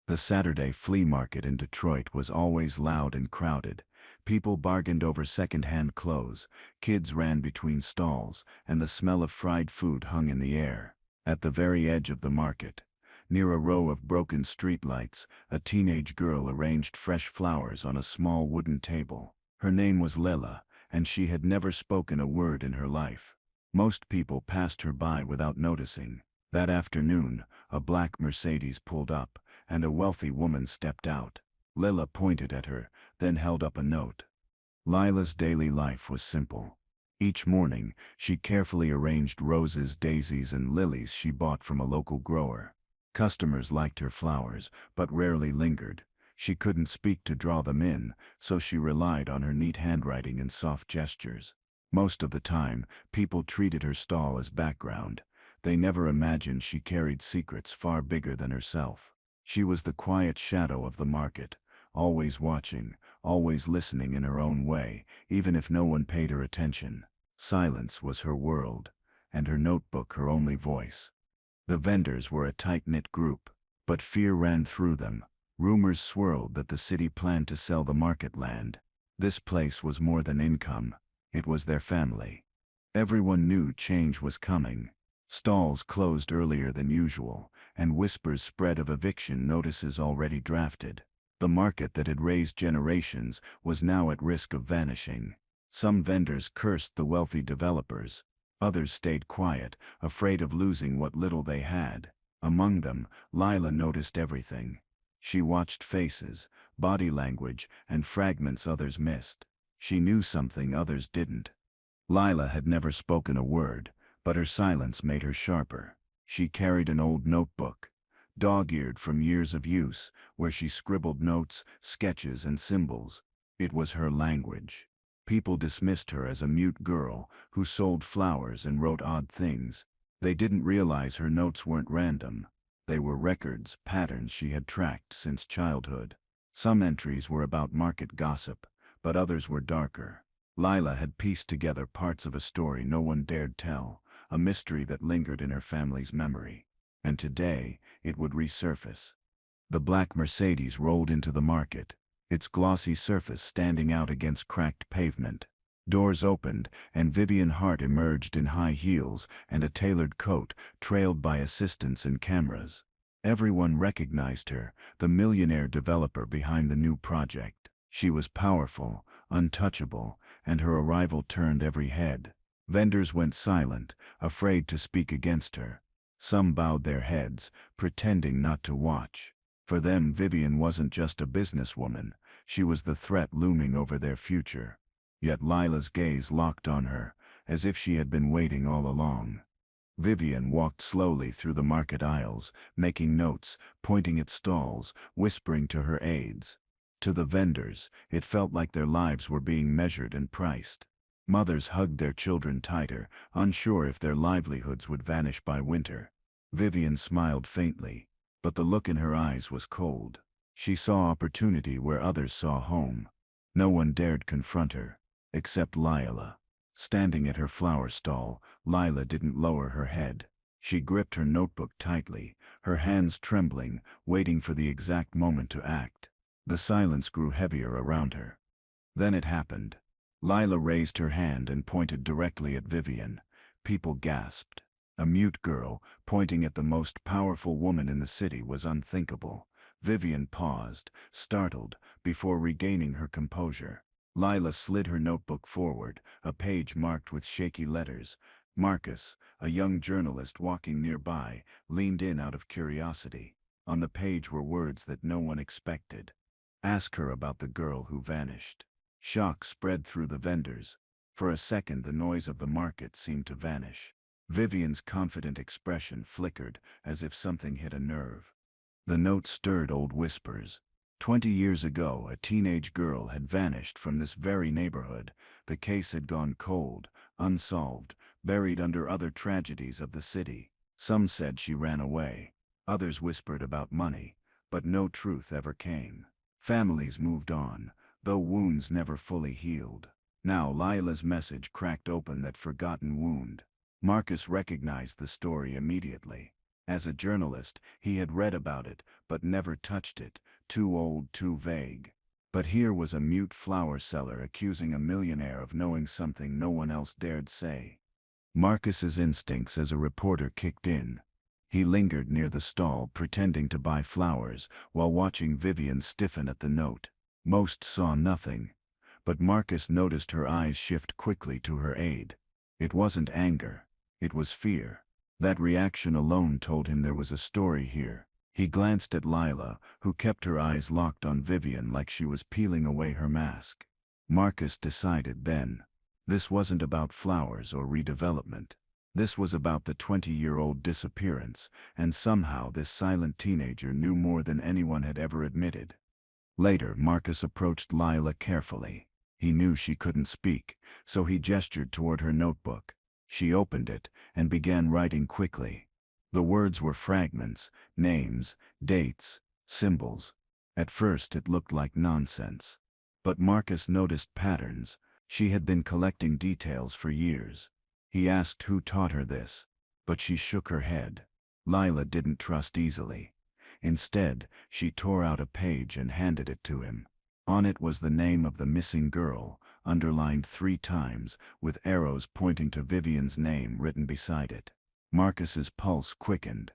The Saturday flea market in Detroit was always loud and crowded. People bargained over second-hand clothes, kids ran between stalls, and the smell of fried food hung in the air. At the very edge of the market, near a row of broken streetlights, a teenage girl arranged fresh flowers on a small wooden table. Her name was Lila, and she had never spoken a word in her life. Most people passed her by without noticing. That afternoon, a black Mercedes pulled up, and a wealthy woman stepped out. Lila pointed at her, then held up a note. Lila's daily life was simple. Each morning, she carefully arranged roses, daisies, and lilies she bought from a local grower. Customers liked her flowers, but rarely lingered. She couldn't speak to draw them in, so she relied on her neat handwriting and soft gestures. Most of the time, people treated her stall as background. They never imagined she carried secrets far bigger than herself. She was the quiet shadow of the market, always watching, always listening in her own way, even if no one paid her attention. Silence was her world, and her notebook her only voice. The vendors were a tight-knit group, but fear ran through them. Rumors swirled that the city planned to sell the market land. This place was more than income. It was their family. Everyone knew change was coming. Stalls closed earlier than usual, and whispers spread of eviction notices already drafted. The market that had raised generations was now at risk of vanishing. Some vendors cursed the wealthy developers. Others stayed quiet, afraid of losing what little they had. Among them, Lila noticed everything. She watched faces, body language, and fragments others missed. She knew something others didn't. Lila had never spoken a word, but her silence made her sharper. She carried an old notebook, dog-eared from years of use, where she scribbled notes, sketches, and symbols. It was her language. People dismissed her as a mute girl who sold flowers and wrote odd things. They didn't realize her notes weren't random. They were records, patterns she had tracked since childhood. Some entries were about market gossip, but others were darker. Lila had pieced together parts of a story no one dared tell, a mystery that lingered in her family's memory. And today, it would resurface. The black Mercedes rolled into the market, its glossy surface standing out against cracked pavement. Doors opened, and Vivian Hart emerged in high heels and a tailored coat, trailed by assistants and cameras. Everyone recognized her, the millionaire developer behind the new project. She was powerful, untouchable, and her arrival turned every head. Vendors went silent, afraid to speak against her. Some bowed their heads, pretending not to watch. For them, Vivian wasn't just a businesswoman. She was the threat looming over their future. Yet Lila's gaze locked on her, as if she had been waiting all along. Vivian walked slowly through the market aisles, making notes, pointing at stalls, whispering to her aides. To the vendors, it felt like their lives were being measured and priced. Mothers hugged their children tighter, unsure if their livelihoods would vanish by winter. Vivian smiled faintly, but the look in her eyes was cold. She saw opportunity where others saw home. No one dared confront her, except Lila. Standing at her flower stall, Lila didn't lower her head. She gripped her notebook tightly, her hands trembling, waiting for the exact moment to act. The silence grew heavier around her. Then it happened. Lila raised her hand and pointed directly at Vivian. People gasped. A mute girl, pointing at the most powerful woman in the city, was unthinkable. Vivian paused, startled, before regaining her composure. Lila slid her notebook forward, a page marked with shaky letters. Marcus, a young journalist walking nearby, leaned in out of curiosity. On the page were words that no one expected. Ask her about the girl who vanished. Shock spread through the vendors. For a second, the noise of the market seemed to vanish. Vivian's confident expression flickered, as if something hit a nerve. The note stirred old whispers. 20 years ago, a teenage girl had vanished from this very neighborhood. The case had gone cold, unsolved, buried under other tragedies of the city. Some said she ran away. Others whispered about money, but no truth ever came. Families moved on, though wounds never fully healed. Now Lila's message cracked open that forgotten wound. Marcus recognized the story immediately. As a journalist, he had read about it, but never touched it, too old, too vague. But here was a mute flower seller accusing a millionaire of knowing something no one else dared say. Marcus's instincts as a reporter kicked in. He lingered near the stall, pretending to buy flowers, while watching Vivian stiffen at the note. Most saw nothing, but Marcus noticed her eyes shift quickly to her aide. It wasn't anger, it was fear. That reaction alone told him there was a story here. He glanced at Lila, who kept her eyes locked on Vivian like she was peeling away her mask. Marcus decided then. This wasn't about flowers or redevelopment. This was about the 20-year-old disappearance, and somehow this silent teenager knew more than anyone had ever admitted. Later, Marcus approached Lila carefully. He knew she couldn't speak, so he gestured toward her notebook. She opened it and began writing quickly. The words were fragments, names, dates, symbols. At first it looked like nonsense. But Marcus noticed patterns. She had been collecting details for years. He asked who taught her this, but she shook her head. Lila didn't trust easily. Instead, she tore out a page and handed it to him. On it was the name of the missing girl, underlined 3 times, with arrows pointing to Vivian's name written beside it. Marcus's pulse quickened.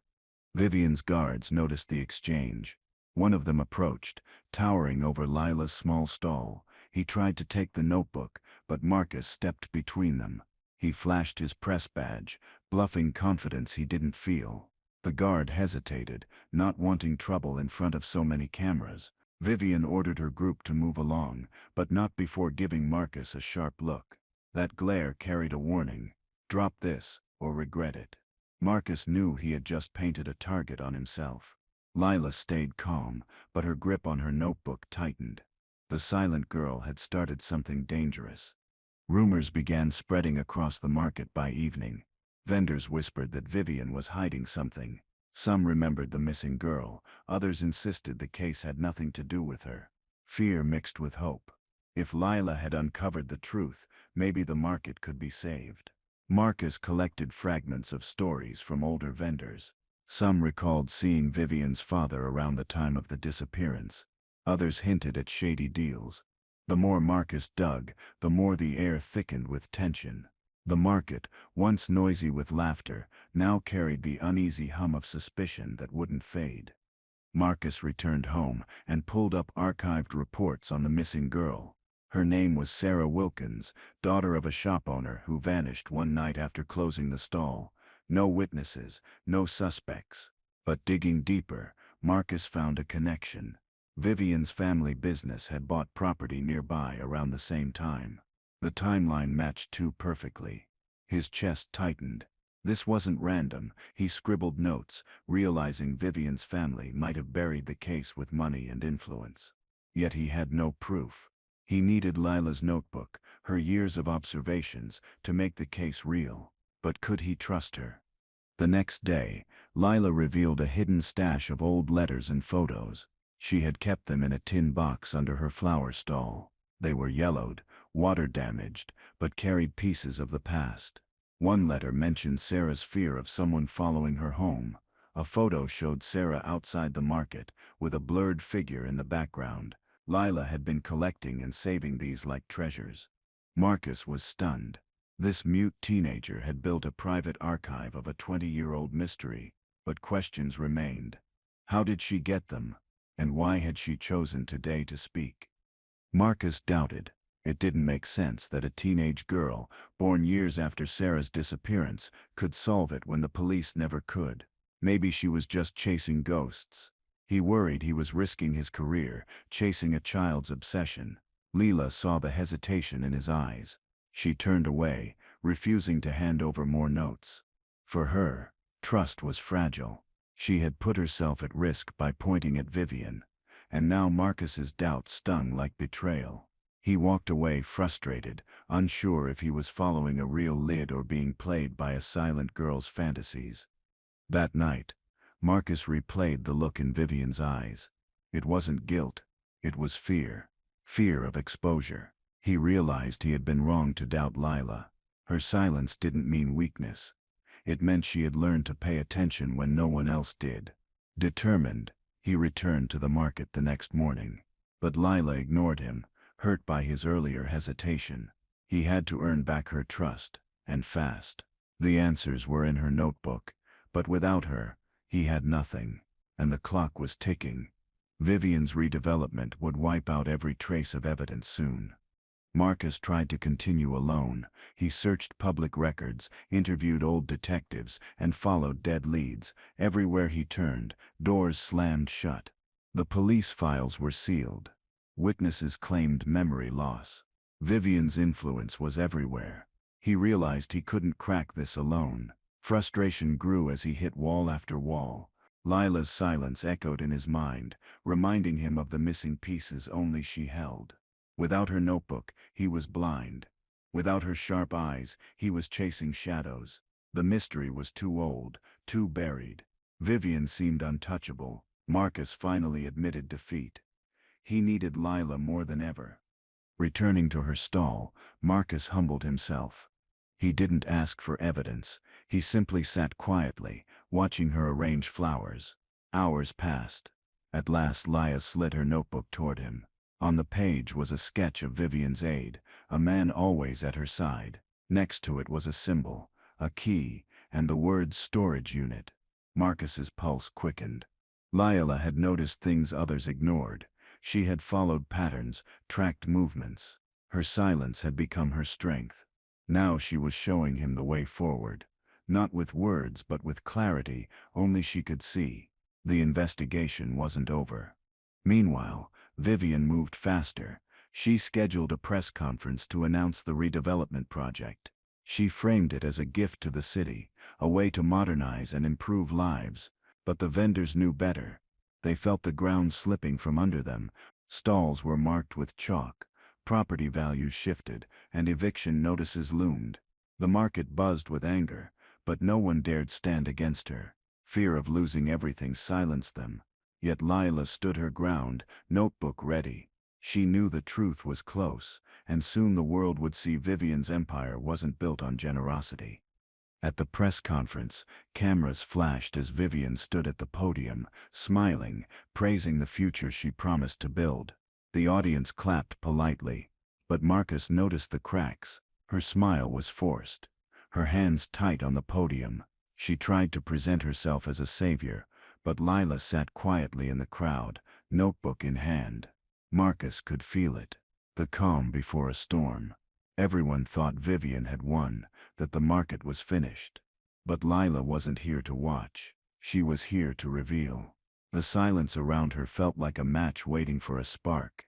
Vivian's guards noticed the exchange. One of them approached, towering over Lila's small stall. He tried to take the notebook, but Marcus stepped between them. He flashed his press badge, bluffing confidence he didn't feel. The guard hesitated, not wanting trouble in front of so many cameras. Vivian ordered her group to move along, but not before giving Marcus a sharp look. That glare carried a warning. Drop this, or regret it. Marcus knew he had just painted a target on himself. Lila stayed calm, but her grip on her notebook tightened. The silent girl had started something dangerous. Rumors began spreading across the market by evening. Vendors whispered that Vivian was hiding something. Some remembered the missing girl, others insisted the case had nothing to do with her. Fear mixed with hope. If Lila had uncovered the truth, maybe the market could be saved. Marcus collected fragments of stories from older vendors. Some recalled seeing Vivian's father around the time of the disappearance. Others hinted at shady deals. The more Marcus dug, the more the air thickened with tension. The market, once noisy with laughter, now carried the uneasy hum of suspicion that wouldn't fade. Marcus returned home and pulled up archived reports on the missing girl. Her name was Sarah Wilkins, daughter of a shop owner who vanished one night after closing the stall. No witnesses, no suspects. But digging deeper, Marcus found a connection. Vivian's family business had bought property nearby around the same time. The timeline matched too perfectly. His chest tightened. This wasn't random. He scribbled notes, realizing Vivian's family might have buried the case with money and influence. Yet he had no proof. He needed Lila's notebook, her years of observations, to make the case real. But could he trust her? The next day, Lila revealed a hidden stash of old letters and photos. She had kept them in a tin box under her flower stall. They were yellowed, water-damaged, but carried pieces of the past. One letter mentioned Sarah's fear of someone following her home. A photo showed Sarah outside the market, with a blurred figure in the background. Lila had been collecting and saving these like treasures. Marcus was stunned. This mute teenager had built a private archive of a 20-year-old mystery, but questions remained. How did she get them? And why had she chosen today to speak? Marcus doubted. It didn't make sense that a teenage girl, born years after Sarah's disappearance, could solve it when the police never could. Maybe she was just chasing ghosts. He worried he was risking his career, chasing a child's obsession. Lila saw the hesitation in his eyes. She turned away, refusing to hand over more notes. For her, trust was fragile. She had put herself at risk by pointing at Vivian, and now Marcus's doubt stung like betrayal. He walked away frustrated, unsure if he was following a real lead or being played by a silent girl's fantasies. That night, Marcus replayed the look in Vivian's eyes. It wasn't guilt, it was fear. Fear of exposure. He realized he had been wrong to doubt Lila. Her silence didn't mean weakness. It meant she had learned to pay attention when no one else did. Determined, he returned to the market the next morning. But Lila ignored him, hurt by his earlier hesitation. He had to earn back her trust, and fast. The answers were in her notebook, but without her, he had nothing, and the clock was ticking. Vivian's redevelopment would wipe out every trace of evidence soon. Marcus tried to continue alone. He searched public records, interviewed old detectives, and followed dead leads. Everywhere he turned, doors slammed shut. The police files were sealed. Witnesses claimed memory loss. Vivian's influence was everywhere. He realized he couldn't crack this alone. Frustration grew as he hit wall after wall. Lila's silence echoed in his mind, reminding him of the missing pieces only she held. Without her notebook, he was blind. Without her sharp eyes, he was chasing shadows. The mystery was too old, too buried. Vivian seemed untouchable. Marcus finally admitted defeat. He needed Lila more than ever. Returning to her stall, Marcus humbled himself. He didn't ask for evidence. He simply sat quietly, watching her arrange flowers. Hours passed. At last Lila slid her notebook toward him. On the page was a sketch of Vivian's aide, a man always at her side. Next to it was a symbol, a key, and the words storage unit. Marcus's pulse quickened. Lila had noticed things others ignored. She had followed patterns, tracked movements. Her silence had become her strength. Now she was showing him the way forward. Not with words, but with clarity only she could see. The investigation wasn't over. Meanwhile, Vivian moved faster. She scheduled a press conference to announce the redevelopment project. She framed it as a gift to the city, a way to modernize and improve lives. But the vendors knew better. They felt the ground slipping from under them. Stalls were marked with chalk. Property values shifted, and eviction notices loomed. The market buzzed with anger, but no one dared stand against her. Fear of losing everything silenced them. Yet Lila stood her ground, notebook ready. She knew the truth was close, and soon the world would see Vivian's empire wasn't built on generosity. At the press conference, cameras flashed as Vivian stood at the podium, smiling, praising the future she promised to build. The audience clapped politely, but Marcus noticed the cracks. Her smile was forced, her hands tight on the podium. She tried to present herself as a savior, but Lila sat quietly in the crowd, notebook in hand. Marcus could feel it, the calm before a storm. Everyone thought Vivian had won, that the market was finished. But Lila wasn't here to watch. She was here to reveal. The silence around her felt like a match waiting for a spark.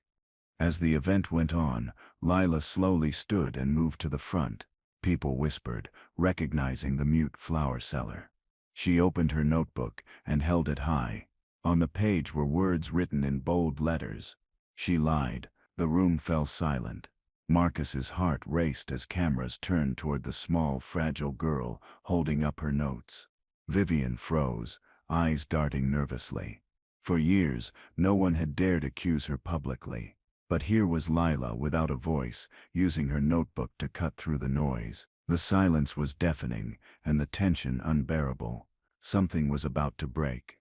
As the event went on, Lila slowly stood and moved to the front. People whispered, recognizing the mute flower seller. She opened her notebook and held it high. On the page were words written in bold letters. She lied. The room fell silent. Marcus's heart raced as cameras turned toward the small, fragile girl holding up her notes. Vivian froze, eyes darting nervously. For years, no one had dared accuse her publicly. But here was Lila without a voice, using her notebook to cut through the noise. The silence was deafening, and the tension unbearable. Something was about to break.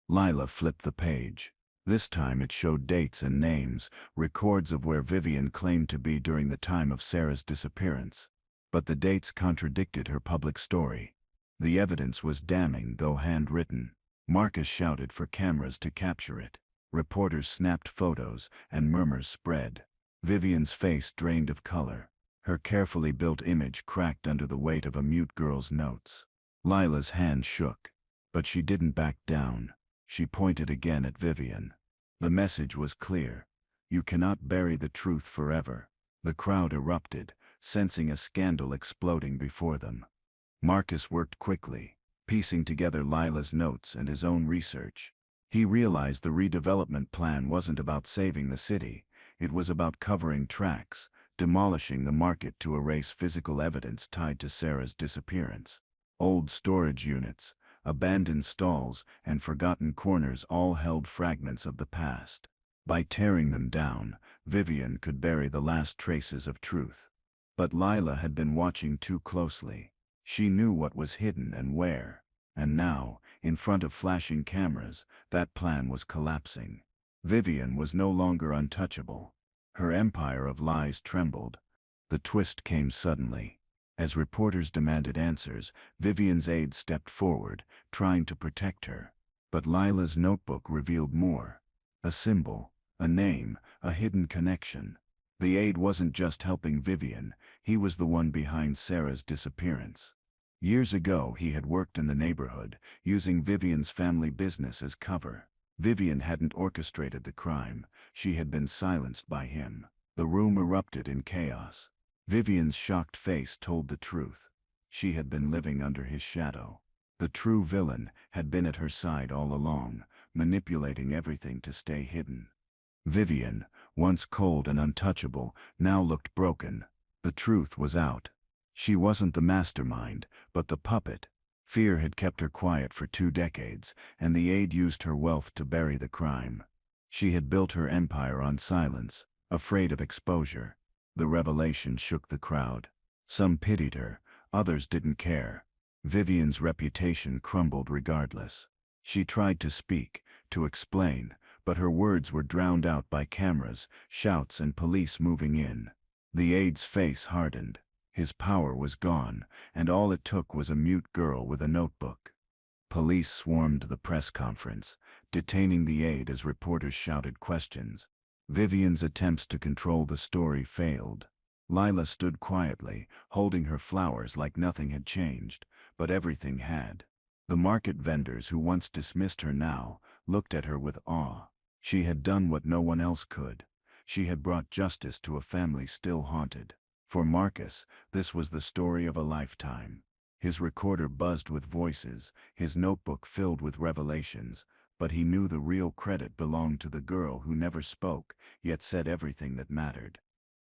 Lila flipped the page. This time it showed dates and names, records of where Vivian claimed to be during the time of Sarah's disappearance. But the dates contradicted her public story. The evidence was damning, though handwritten. Marcus shouted for cameras to capture it. Reporters snapped photos, and murmurs spread. Vivian's face drained of color. Her carefully built image cracked under the weight of a mute girl's notes. Lila's hand shook, but she didn't back down. She pointed again at Vivian. The message was clear. You cannot bury the truth forever. The crowd erupted, sensing a scandal exploding before them. Marcus worked quickly, piecing together Lila's notes and his own research. He realized the redevelopment plan wasn't about saving the city. It was about covering tracks, demolishing the market to erase physical evidence tied to Sarah's disappearance. Old storage units, abandoned stalls, and forgotten corners all held fragments of the past. By tearing them down, Vivian could bury the last traces of truth. But Lila had been watching too closely. She knew what was hidden and where. And now, in front of flashing cameras, that plan was collapsing. Vivian was no longer untouchable. Her empire of lies trembled. The twist came suddenly. As reporters demanded answers, Vivian's aide stepped forward, trying to protect her. But Lila's notebook revealed more. A symbol, a name, a hidden connection. The aide wasn't just helping Vivian, he was the one behind Sarah's disappearance. Years ago he had worked in the neighborhood, using Vivian's family business as cover. Vivian hadn't orchestrated the crime, she had been silenced by him. The room erupted in chaos. Vivian's shocked face told the truth. She had been living under his shadow. The true villain had been at her side all along, manipulating everything to stay hidden. Vivian, once cold and untouchable, now looked broken. The truth was out. She wasn't the mastermind, but the puppet. Fear had kept her quiet for 2 decades, and the aide used her wealth to bury the crime. She had built her empire on silence, afraid of exposure. The revelation shook the crowd. Some pitied her, others didn't care. Vivian's reputation crumbled regardless. She tried to speak, to explain, but her words were drowned out by cameras, shouts, and police moving in. The aide's face hardened. His power was gone, and all it took was a mute girl with a notebook. Police swarmed the press conference, detaining the aide as reporters shouted questions. Vivian's attempts to control the story failed. Lila stood quietly, holding her flowers like nothing had changed, but everything had. The market vendors who once dismissed her now looked at her with awe. She had done what no one else could. She had brought justice to a family still haunted. For Marcus, this was the story of a lifetime. His recorder buzzed with voices, his notebook filled with revelations, but he knew the real credit belonged to the girl who never spoke, yet said everything that mattered.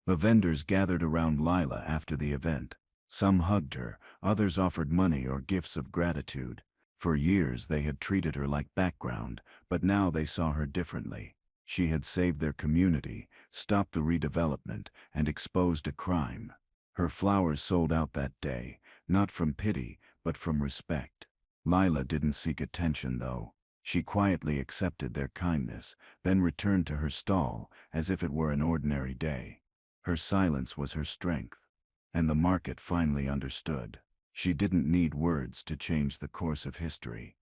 The vendors gathered around Lila after the event. Some hugged her, others offered money or gifts of gratitude. For years they had treated her like background, but now they saw her differently. She had saved their community, stopped the redevelopment, and exposed a crime. Her flowers sold out that day, not from pity, but from respect. Lila didn't seek attention, though. She quietly accepted their kindness, then returned to her stall, as if it were an ordinary day. Her silence was her strength. And the market finally understood. She didn't need words to change the course of history.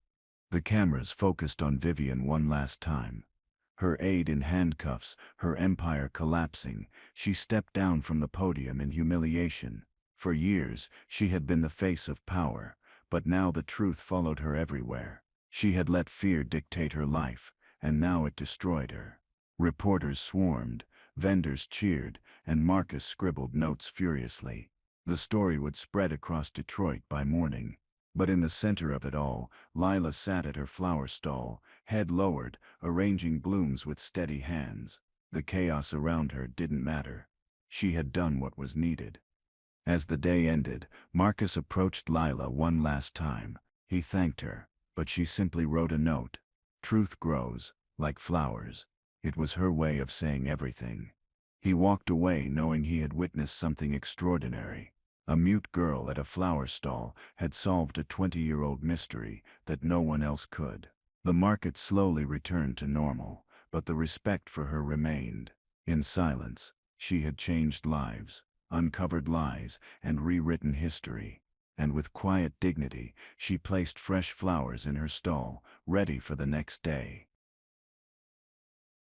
The cameras focused on Vivian one last time. Her aide in handcuffs, her empire collapsing, she stepped down from the podium in humiliation. For years, she had been the face of power, but now the truth followed her everywhere. She had let fear dictate her life, and now it destroyed her. Reporters swarmed, vendors cheered, and Marcus scribbled notes furiously. The story would spread across Detroit by morning. But in the center of it all, Lila sat at her flower stall, head lowered, arranging blooms with steady hands. The chaos around her didn't matter. She had done what was needed. As the day ended, Marcus approached Lila one last time. He thanked her, but she simply wrote a note. Truth grows, like flowers. It was her way of saying everything. He walked away knowing he had witnessed something extraordinary. A mute girl at a flower stall had solved a 20-year-old mystery that no one else could. The market slowly returned to normal, but the respect for her remained. In silence, she had changed lives, uncovered lies, and rewritten history. And with quiet dignity, she placed fresh flowers in her stall, ready for the next day.